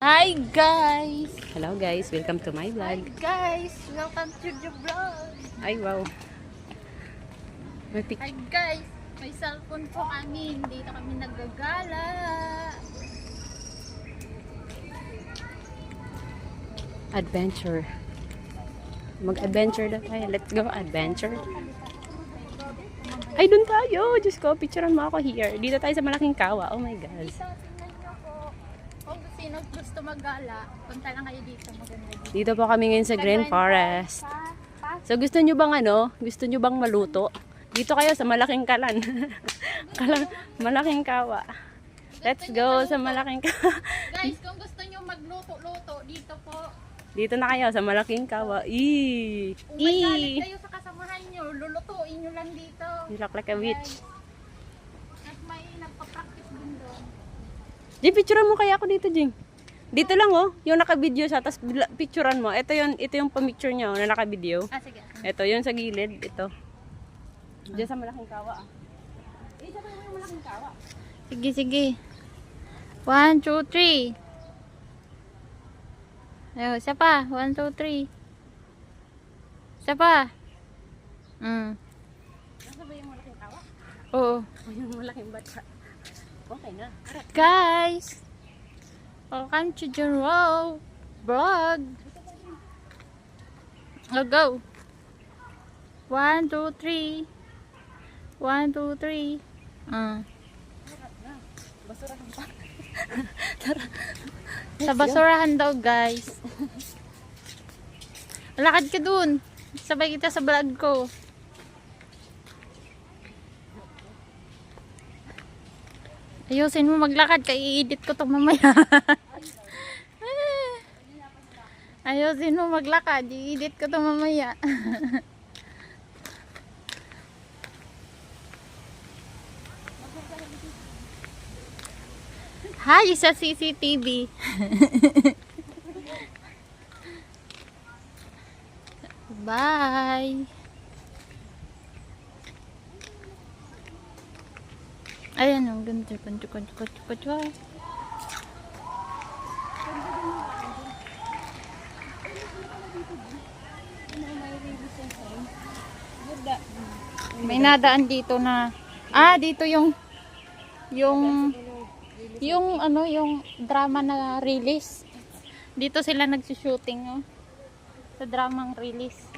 Hi guys! Hello guys, welcome to my Hi vlog. guys! Welcome to the vlog! Ay wow. May Hi guys! May cellphone po kami. Dito kami naggagala. adventure. Mag-adventure na tayo. Let's go adventure. Ay, doon tayo. Diyos ko, picturean mo ako here. Dito tayo sa malaking kawa. Oh my God. Dito, tingnan nyo po. Kung sino gusto maggala, punta lang kayo dito. Maganda dito. Dito po kami ngayon sa Green Forest. So gusto nyo bang Gusto nyo bang maluto? Dito kayo sa malaking kalan. Malaking kawa. Let's go sa malaking kawa. Guys, kung gusto nyo magluto-luto, dito po. Dito na kayo sa malaking kawa. Kung may galit kayo sa kasamahan nyo, lulutuin nyo lang dito. You look like a witch. At may nagpa-practice din doon. Jing, picturean mo kaya ako dito, Jing. Dito lang oh, yung naka-video siya, tapos picturean mo. Ito yung pamicture niya oh, na naka-video. Sige. Ito, yung sa gilid, ito. Diyan sa malaking kawa ah. Isa pa yung malaking kawa. Sige, sige. 1, 2, 3. Ayaw, isa pa. 1, 2, 3. Isa pa. Nasa ba yung malaking kawa? Oo. O yung malaking bata. Okay na. Guys, welcome to the vlog. Go, go. 1, 2, 3. 1, 2, 3. Basurahan pa. Sa basurahan daw, guys. Lakad ka dun. Sabay kita sa vlog ko. Ayusin mo maglakad. I-edit ko to mamaya. Ayusin mo maglakad. I-edit ko to mamaya. Hi sa CCTV. Bye. Ayan ang ganda. May nadaan dito na dito yung drama na release. Dito sila nagsi-shooting, oh. Sa dramang release.